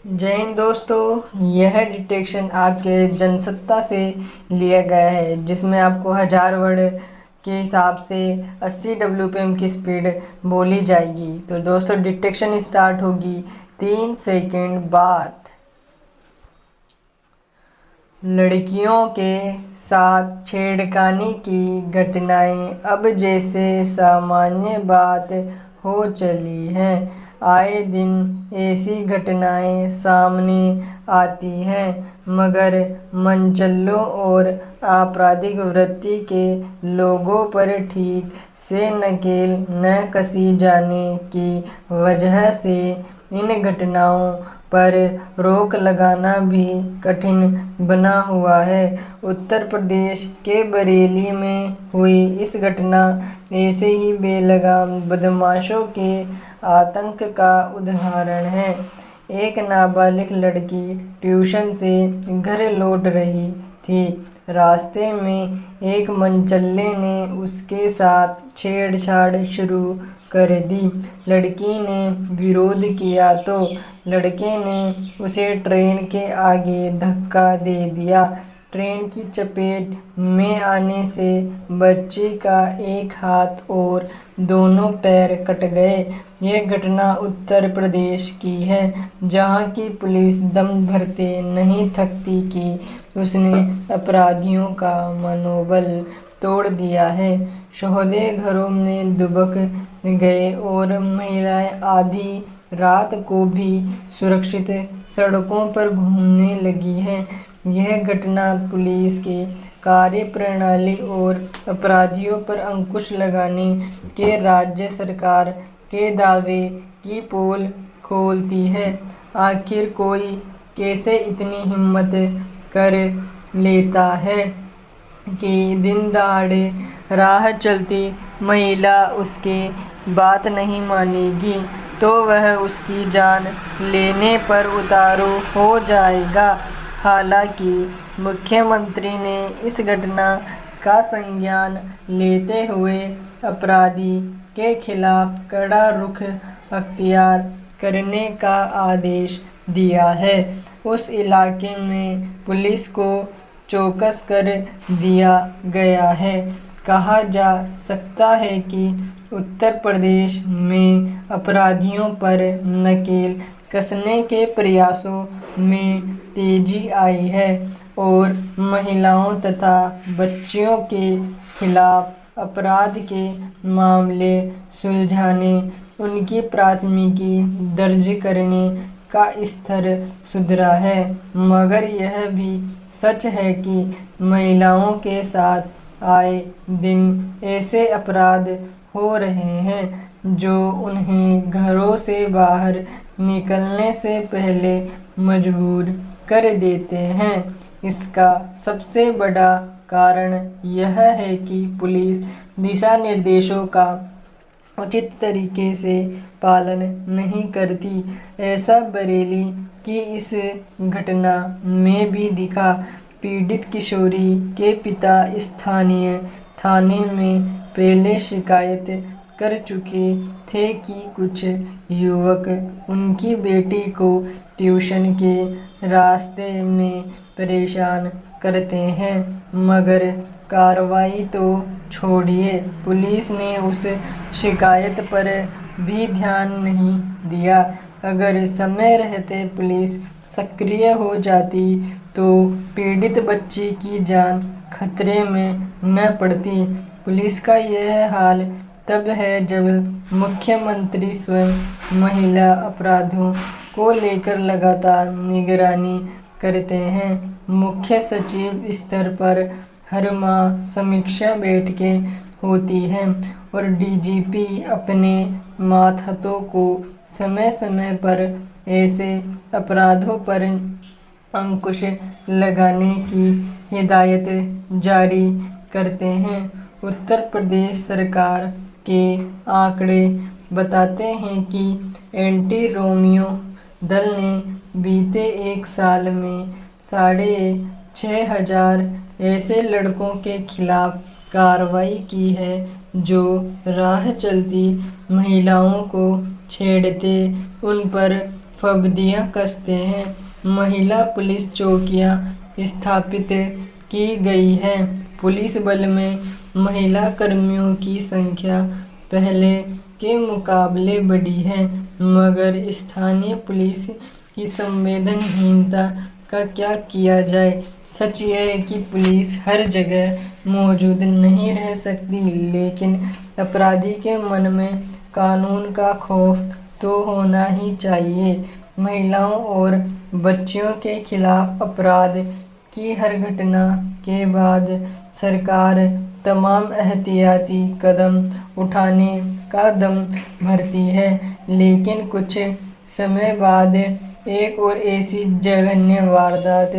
जय हिंद दोस्तों। यह डिटेक्शन आपके जनसत्ता से लिया गया है, जिसमें आपको 1000 वर्ड के हिसाब से 80 WPM की स्पीड बोली जाएगी। तो दोस्तों डिटेक्शन स्टार्ट होगी 3 सेकंड बाद। लड़कियों के साथ छेड़खानी की घटनाएं अब जैसे सामान्य बात हो चली हैं। आए दिन ऐसी घटनाएं सामने आती हैं, मगर मनचलों और आपराधिक वृत्ति के लोगों पर ठीक से नकेल न कसी जाने की वजह से इन घटनाओं पर रोक लगाना भी कठिन बना हुआ है। उत्तर प्रदेश के बरेली में हुई इस घटना ऐसे ही बेलगाम बदमाशों के आतंक का उदाहरण है। एक नाबालिग लड़की ट्यूशन से घर लौट रही थी। रास्ते में एक मनचले ने उसके साथ छेड़छाड़ शुरू कर दी। लड़की ने विरोध किया तो लड़के ने उसे ट्रेन के आगे धक्का दे दिया। ट्रेन की चपेट में आने से बच्ची का एक हाथ और दोनों पैर कट गए। यह घटना उत्तर प्रदेश की है, जहां की पुलिस दम भरते नहीं थकती कि उसने अपराधियों का मनोबल तोड़ दिया है। शोहदे घरों में दुबक गए और महिलाएं आधी रात को भी सुरक्षित सड़कों पर घूमने लगी हैं। यह घटना पुलिस के कार्यप्रणाली और अपराधियों पर अंकुश लगाने के राज्य सरकार के दावे की पोल खोलती है। आखिर कोई कैसे इतनी हिम्मत कर लेता है कि दिन दहाड़े राह चलती महिला उसके बात नहीं मानेगी तो वह उसकी जान लेने पर उतारू हो जाएगा। हालांकि मुख्यमंत्री ने इस घटना का संज्ञान लेते हुए अपराधी के खिलाफ कड़ा रुख अख्तियार करने का आदेश दिया है। उस इलाके में पुलिस को चौकस कर दिया गया है। कहा जा सकता है कि उत्तर प्रदेश में अपराधियों पर नकेल कसने के प्रयासों में तेजी आई है और महिलाओं तथा बच्चियों के खिलाफ अपराध के मामले सुलझाने, उनकी प्राथमिकी दर्ज करने का स्तर सुधरा है। मगर यह भी सच है कि महिलाओं के साथ आए दिन ऐसे अपराध हो रहे हैं जो उन्हें घरों से बाहर निकलने से पहले मजबूर कर देते हैं। इसका सबसे बड़ा कारण यह है कि पुलिस दिशा निर्देशों का उचित तरीके से पालन नहीं करती। ऐसा बरेली की इस घटना में भी दिखा। पीड़ित किशोरी के पिता स्थानीय थाने में पहले शिकायत कर चुके थे कि कुछ युवक उनकी बेटी को ट्यूशन के रास्ते में परेशान करते हैं, मगर कार्रवाई तो छोड़िए, पुलिस ने उस शिकायत पर भी ध्यान नहीं दिया। अगर समय रहते पुलिस सक्रिय हो जाती तो पीड़ित बच्ची की जान खतरे में न पड़ती। पुलिस का यह हाल तब है जब मुख्यमंत्री स्वयं महिला अपराधों को लेकर लगातार निगरानी करते हैं। मुख्य सचिव स्तर पर हर माह समीक्षा बैठकें होती हैं और डीजीपी अपने मातहतों को समय समय पर ऐसे अपराधों पर अंकुश लगाने की हिदायत जारी करते हैं। उत्तर प्रदेश सरकार के आंकड़े बताते हैं कि एंटी रोमियो दल ने बीते एक साल में 6500 ऐसे लड़कों के खिलाफ कार्रवाई की है जो राह चलती महिलाओं को छेड़ते, उन पर फब्तियाँ कसते हैं। महिला पुलिस चौकियाँ स्थापित की गई हैं। पुलिस बल में महिला कर्मियों की संख्या पहले के मुकाबले बढ़ी है, मगर स्थानीय पुलिस की संवेदनहीनता का क्या किया जाए। सच यह है कि पुलिस हर जगह मौजूद नहीं रह सकती, लेकिन अपराधी के मन में कानून का खौफ तो होना ही चाहिए। महिलाओं और बच्चियों के खिलाफ अपराध की हर घटना के बाद सरकार तमाम एहतियाती कदम उठाने का दम भरती है, लेकिन कुछ समय बाद एक और ऐसी जघन्य वारदात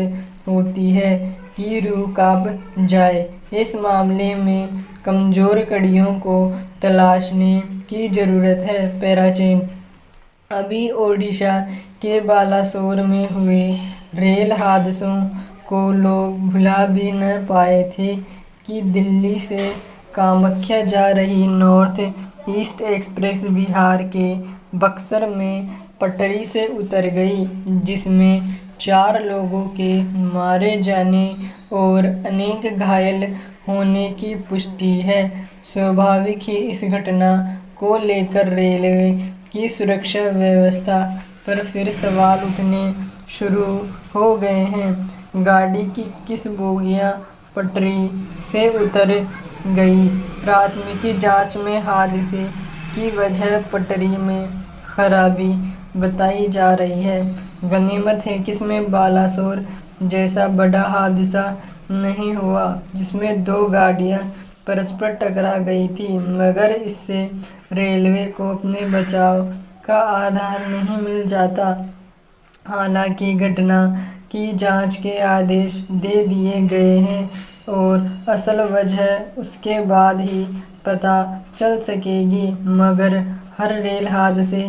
होती है कि रूह कांप जाए। इस मामले में कमज़ोर कड़ियों को तलाशने की ज़रूरत है। पैराचेन। अभी ओडिशा के बालासोर में हुए रेल हादसों को लोग भुला भी न पाए थे कि दिल्ली से कामाख्या जा रही नॉर्थ ईस्ट एक्सप्रेस बिहार के बक्सर में पटरी से उतर गई, जिसमें 4 लोगों के मारे जाने और अनेक घायल होने की पुष्टि है। स्वाभाविक ही इस घटना को लेकर रेलवे की सुरक्षा व्यवस्था पर फिर सवाल उठने शुरू हो गए हैं। गाड़ी की किस बोगियां पटरी से उतर गई। प्राथमिक जांच में हादसे की वजह पटरी में खराबी बताई जा रही है। गनीमत है कि इसमें बालासोर जैसा बड़ा हादसा नहीं हुआ, जिसमें 2 गाड़ियां परस्पर टकरा गई थी, मगर इससे रेलवे को अपने बचाव का आधार नहीं मिल जाता। हालांकि घटना की जांच के आदेश दे दिए गए हैं और असल वजह उसके बाद ही पता चल सकेगी, मगर हर रेल हादसे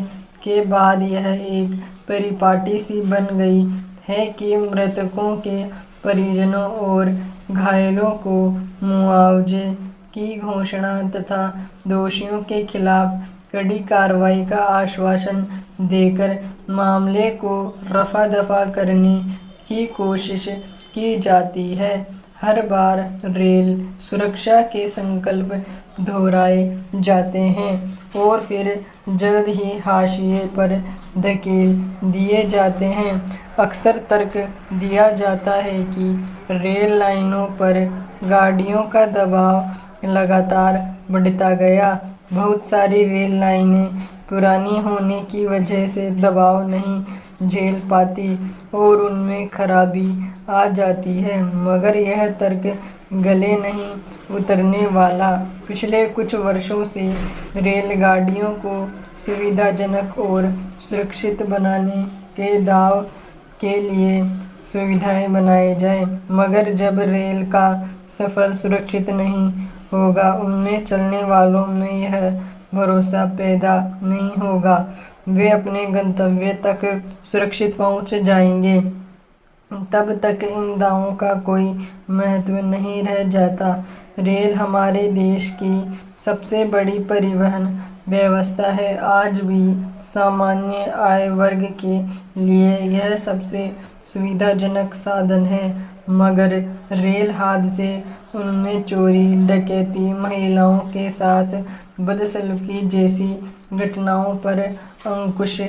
के बाद यह एक परिपाटी सी बन गई है कि मृतकों के परिजनों और घायलों को मुआवजे की घोषणा तथा दोषियों के खिलाफ कड़ी कार्रवाई का आश्वासन देकर मामले को रफा दफा करने की कोशिश की जाती है। हर बार रेल सुरक्षा के संकल्प दोहराए जाते हैं और फिर जल्द ही हाशिए पर धकेल दिए जाते हैं। अक्सर तर्क दिया जाता है कि रेल लाइनों पर गाड़ियों का दबाव लगातार बढ़ता गया। बहुत सारी रेल लाइनें पुरानी होने की वजह से दबाव नहीं झेल पाती और उनमें खराबी आ जाती है, मगर यह तर्क गले नहीं उतरने वाला। पिछले कुछ वर्षों से रेलगाड़ियों को सुविधाजनक और सुरक्षित बनाने के दाव के लिए सुविधाएं बनाई जाए, मगर जब रेल का सफ़र सुरक्षित नहीं होगा, उनमें चलने वालों में यह भरोसा पैदा नहीं होगा वे अपने गंतव्य तक सुरक्षित पहुंच जाएंगे। तब तक इन दावों का कोई महत्व नहीं रह जाता। रेल हमारे देश की सबसे बड़ी परिवहन व्यवस्था है। आज भी सामान्य आय वर्ग के लिए यह सबसे सुविधाजनक साधन है, मगर रेल हादसे, उनमें चोरी, डकैती, महिलाओं के साथ बदसलूकी जैसी घटनाओं पर अंकुश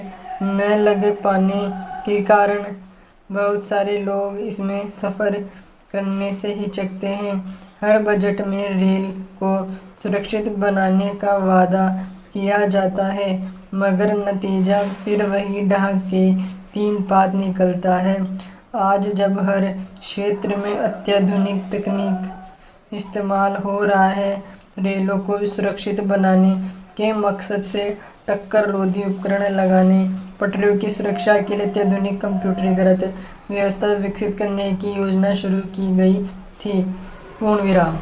न लग पाने के कारण बहुत सारे लोग इसमें सफ़र करने से हिचकते हैं। हर बजट में रेल को सुरक्षित बनाने का वादा किया जाता है, मगर नतीजा फिर वही ढाक के 3 पात निकलता है। आज जब हर क्षेत्र में अत्याधुनिक तकनीक इस्तेमाल हो रहा है, रेलों को सुरक्षित बनाने के मकसद से टक्कर रोधी उपकरण लगाने, पटरियों की सुरक्षा के लिए अत्याधुनिक कंप्यूटरीकृत व्यवस्था विकसित करने की योजना शुरू की गई थी। पूर्ण विराम।